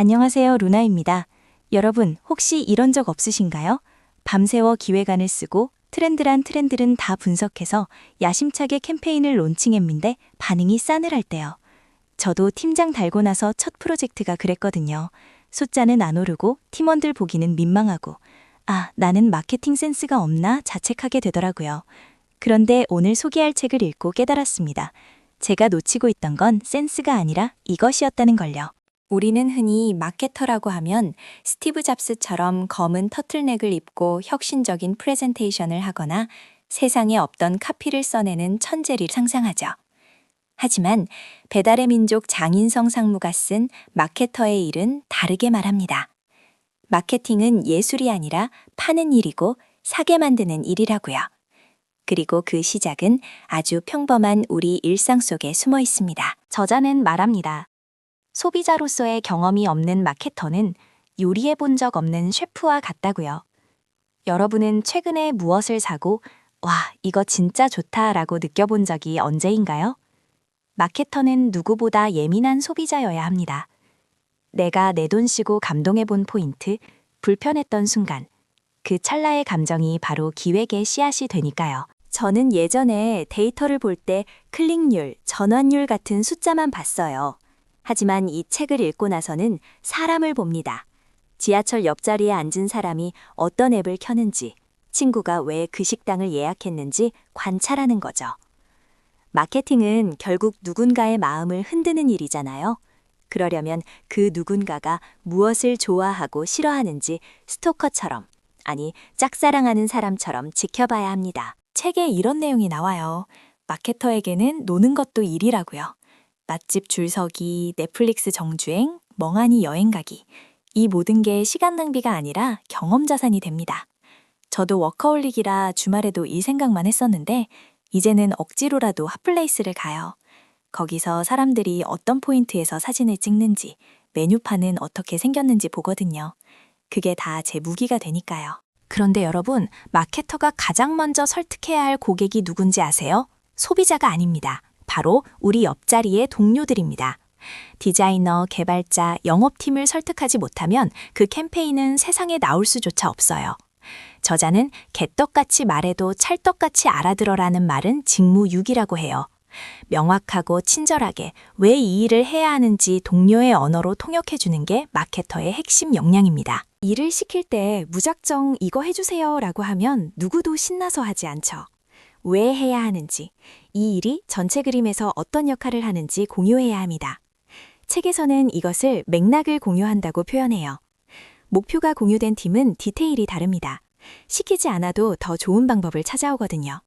안녕하세요, 루나입니다. 여러분, 혹시 이런 적 없으신가요? 밤새워 기획안을 쓰고 트렌드란 트렌드는 다 분석해서 야심차게 캠페인을 론칭했는데 반응이 싸늘할 때요. 저도 팀장 달고 나서 첫 프로젝트가 그랬거든요. 숫자는 안 오르고 팀원들 보기는 민망하고 나는 마케팅 센스가 없나 자책하게 되더라고요. 그런데 오늘 소개할 책을 읽고 깨달았습니다. 제가 놓치고 있던 건 센스가 아니라 이것이었다는 걸요. 우리는 흔히 마케터라고 하면 스티브 잡스처럼 검은 터틀넥을 입고 혁신적인 프레젠테이션을 하거나 세상에 없던 카피를 써내는 천재를 상상하죠. 하지만 배달의 민족 장인성 상무가 쓴 마케터의 일은 다르게 말합니다. 마케팅은 예술이 아니라 파는 일이고 사게 만드는 일이라고요. 그리고 그 시작은 아주 평범한 우리 일상 속에 숨어 있습니다. 저자는 말합니다. 소비자로서의 경험이 없는 마케터는 요리해 본 적 없는 셰프와 같다고요. 여러분은 최근에 무엇을 사고 와, 이거 진짜 좋다라고 느껴본 적이 언제인가요? 마케터는 누구보다 예민한 소비자여야 합니다. 내가 내 돈 쓰고 감동해 본 포인트, 불편했던 순간, 그 찰나의 감정이 바로 기획의 씨앗이 되니까요. 저는 예전에 데이터를 볼 때 클릭률, 전환율 같은 숫자만 봤어요. 하지만 이 책을 읽고 나서는 사람을 봅니다. 지하철 옆자리에 앉은 사람이 어떤 앱을 켜는지, 친구가 왜 그 식당을 예약했는지 관찰하는 거죠. 마케팅은 결국 누군가의 마음을 흔드는 일이잖아요. 그러려면 그 누군가가 무엇을 좋아하고 싫어하는지 스토커처럼, 아니 짝사랑하는 사람처럼 지켜봐야 합니다. 책에 이런 내용이 나와요. 마케터에게는 노는 것도 일이라고요. 맛집 줄서기, 넷플릭스 정주행, 멍하니 여행 가기. 이 모든 게 시간 낭비가 아니라 경험 자산이 됩니다. 저도 워커홀릭이라 주말에도 이 생각만 했었는데 이제는 억지로라도 핫플레이스를 가요. 거기서 사람들이 어떤 포인트에서 사진을 찍는지, 메뉴판은 어떻게 생겼는지 보거든요. 그게 다 제 무기가 되니까요. 그런데 여러분, 마케터가 가장 먼저 설득해야 할 고객이 누군지 아세요? 소비자가 아닙니다. 바로 우리 옆자리의 동료들입니다. 디자이너, 개발자, 영업팀을 설득하지 못하면 그 캠페인은 세상에 나올 수조차 없어요. 저자는 개떡같이 말해도 찰떡같이 알아들어라는 말은 직무유기라고 해요. 명확하고 친절하게 왜 이 일을 해야 하는지 동료의 언어로 통역해주는 게 마케터의 핵심 역량입니다. 일을 시킬 때 무작정 이거 해주세요 라고 하면 누구도 신나서 하지 않죠. 왜 해야 하는지, 이 일이 전체 그림에서 어떤 역할을 하는지 공유해야 합니다. 책에서는 이것을 맥락을 공유한다고 표현해요. 목표가 공유된 팀은 디테일이 다릅니다. 시키지 않아도 더 좋은 방법을 찾아오거든요.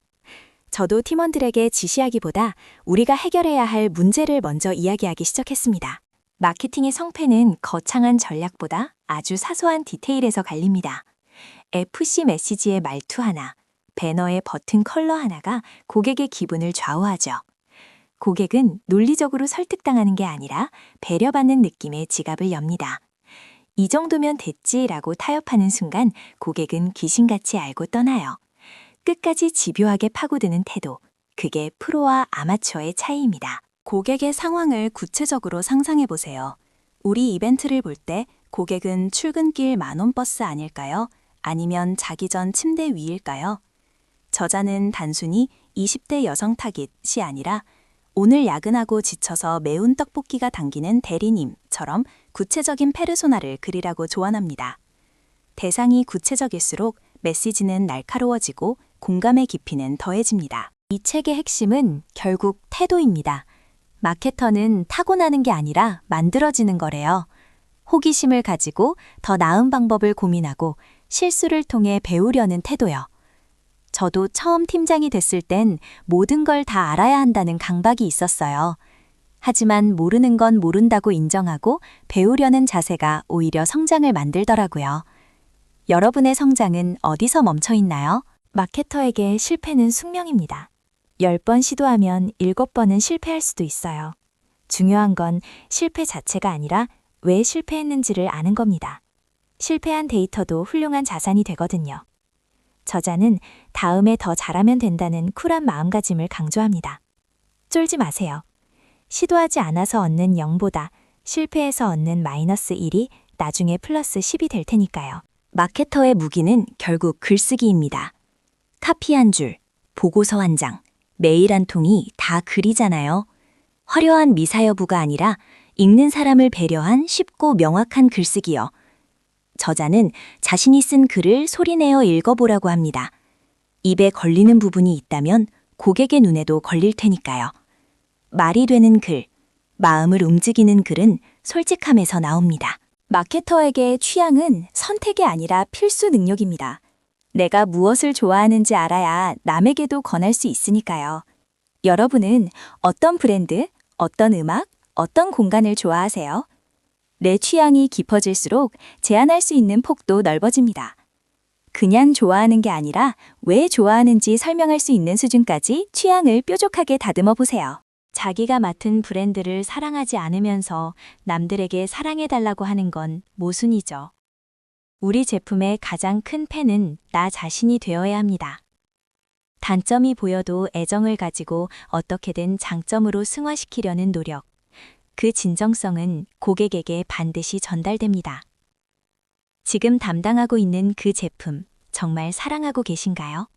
저도 팀원들에게 지시하기보다 우리가 해결해야 할 문제를 먼저 이야기하기 시작했습니다. 마케팅의 성패는 거창한 전략보다 아주 사소한 디테일에서 갈립니다. FC 메시지의 말투 하나, 배너의 버튼 컬러 하나가 고객의 기분을 좌우하죠. 고객은 논리적으로 설득당하는 게 아니라 배려받는 느낌의 지갑을 엽니다. 이 정도면 됐지라고 타협하는 순간 고객은 귀신같이 알고 떠나요. 끝까지 집요하게 파고드는 태도, 그게 프로와 아마추어의 차이입니다. 고객의 상황을 구체적으로 상상해 보세요. 우리 이벤트를 볼 때 고객은 출근길 만원 버스 아닐까요? 아니면 자기 전 침대 위일까요? 저자는 단순히 20대 여성 타깃이 아니라 오늘 야근하고 지쳐서 매운 떡볶이가 당기는 대리님처럼 구체적인 페르소나를 그리라고 조언합니다. 대상이 구체적일수록 메시지는 날카로워지고 공감의 깊이는 더해집니다. 이 책의 핵심은 결국 태도입니다. 마케터는 타고나는 게 아니라 만들어지는 거래요. 호기심을 가지고 더 나은 방법을 고민하고 실수를 통해 배우려는 태도요. 저도 처음 팀장이 됐을 땐 모든 걸 다 알아야 한다는 강박이 있었어요. 하지만 모르는 건 모른다고 인정하고 배우려는 자세가 오히려 성장을 만들더라고요. 여러분의 성장은 어디서 멈춰 있나요? 마케터에게 실패는 숙명입니다. 10번 시도하면 7번은 실패할 수도 있어요. 중요한 건 실패 자체가 아니라 왜 실패했는지를 아는 겁니다. 실패한 데이터도 훌륭한 자산이 되거든요. 저자는 다음에 더 잘하면 된다는 쿨한 마음가짐을 강조합니다. 쫄지 마세요. 시도하지 않아서 얻는 0보다 실패해서 얻는 마이너스 1이 나중에 플러스 10이 될 테니까요. 마케터의 무기는 결국 글쓰기입니다. 카피 한 줄, 보고서 한 장, 메일 한 통이 다 글이잖아요. 화려한 미사여부가 아니라 읽는 사람을 배려한 쉽고 명확한 글쓰기요. 저자는 자신이 쓴 글을 소리내어 읽어보라고 합니다. 입에 걸리는 부분이 있다면 고객의 눈에도 걸릴 테니까요. 말이 되는 글, 마음을 움직이는 글은 솔직함에서 나옵니다. 마케터에게 취향은 선택이 아니라 필수 능력입니다. 내가 무엇을 좋아하는지 알아야 남에게도 권할 수 있으니까요. 여러분은 어떤 브랜드, 어떤 음악, 어떤 공간을 좋아하세요? 내 취향이 깊어질수록 제안할 수 있는 폭도 넓어집니다. 그냥 좋아하는 게 아니라 왜 좋아하는지 설명할 수 있는 수준까지 취향을 뾰족하게 다듬어 보세요. 자기가 맡은 브랜드를 사랑하지 않으면서 남들에게 사랑해달라고 하는 건 모순이죠. 우리 제품의 가장 큰 팬은 나 자신이 되어야 합니다. 단점이 보여도 애정을 가지고 어떻게든 장점으로 승화시키려는 노력. 그 진정성은 고객에게 반드시 전달됩니다. 지금 담당하고 있는 그 제품, 정말 사랑하고 계신가요?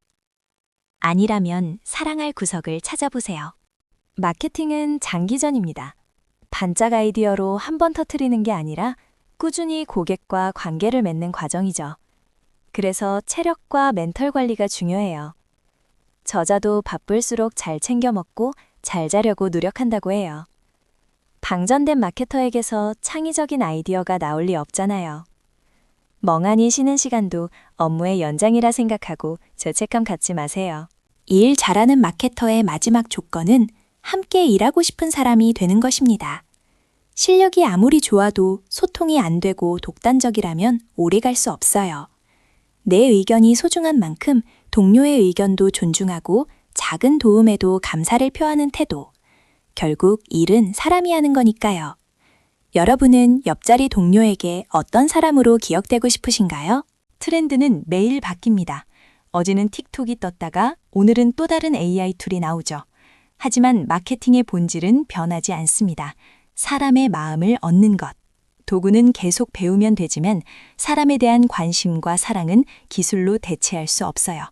아니라면 사랑할 구석을 찾아보세요. 마케팅은 장기전입니다. 반짝 아이디어로 한 번 터뜨리는 게 아니라 꾸준히 고객과 관계를 맺는 과정이죠. 그래서 체력과 멘탈 관리가 중요해요. 저자도 바쁠수록 잘 챙겨 먹고 잘 자려고 노력한다고 해요. 방전된 마케터에게서 창의적인 아이디어가 나올 리 없잖아요. 멍하니 쉬는 시간도 업무의 연장이라 생각하고 죄책감 갖지 마세요. 일 잘하는 마케터의 마지막 조건은 함께 일하고 싶은 사람이 되는 것입니다. 실력이 아무리 좋아도 소통이 안 되고 독단적이라면 오래 갈 수 없어요. 내 의견이 소중한 만큼 동료의 의견도 존중하고 작은 도움에도 감사를 표하는 태도. 결국 일은 사람이 하는 거니까요. 여러분은 옆자리 동료에게 어떤 사람으로 기억되고 싶으신가요? 트렌드는 매일 바뀝니다. 어제는 틱톡이 떴다가 오늘은 또 다른 AI 툴이 나오죠. 하지만 마케팅의 본질은 변하지 않습니다. 사람의 마음을 얻는 것. 도구는 계속 배우면 되지만 사람에 대한 관심과 사랑은 기술로 대체할 수 없어요.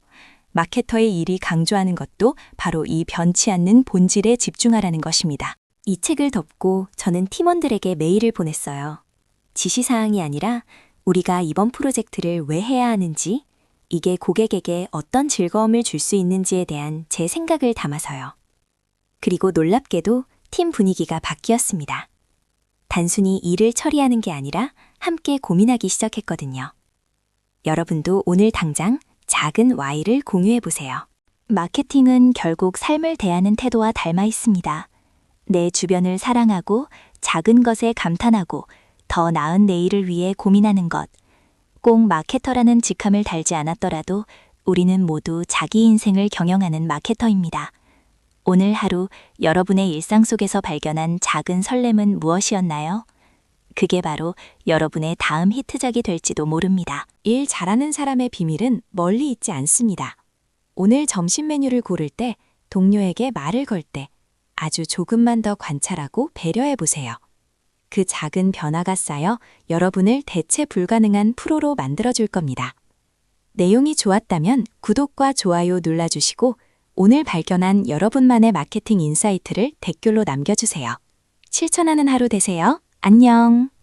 마케터의 일이 강조하는 것도 바로 이 변치 않는 본질에 집중하라는 것입니다. 이 책을 덮고 저는 팀원들에게 메일을 보냈어요. 지시사항이 아니라 우리가 이번 프로젝트를 왜 해야 하는지, 이게 고객에게 어떤 즐거움을 줄 수 있는지에 대한 제 생각을 담아서요. 그리고 놀랍게도 팀 분위기가 바뀌었습니다. 단순히 일을 처리하는 게 아니라 함께 고민하기 시작했거든요. 여러분도 오늘 당장 작은 Y를 공유해 보세요. 마케팅은 결국 삶을 대하는 태도와 닮아 있습니다. 내 주변을 사랑하고 작은 것에 감탄하고 더 나은 내일을 위해 고민하는 것. 꼭 마케터라는 직함을 달지 않았더라도 우리는 모두 자기 인생을 경영하는 마케터입니다. 오늘 하루 여러분의 일상 속에서 발견한 작은 설렘은 무엇이었나요? 그게 바로 여러분의 다음 히트작이 될지도 모릅니다. 일 잘하는 사람의 비밀은 멀리 있지 않습니다. 오늘 점심 메뉴를 고를 때, 동료에게 말을 걸 때 아주 조금만 더 관찰하고 배려해 보세요. 그 작은 변화가 쌓여 여러분을 대체 불가능한 프로로 만들어줄 겁니다. 내용이 좋았다면 구독과 좋아요 눌러주시고 오늘 발견한 여러분만의 마케팅 인사이트를 댓글로 남겨주세요. 실천하는 하루 되세요. 안녕.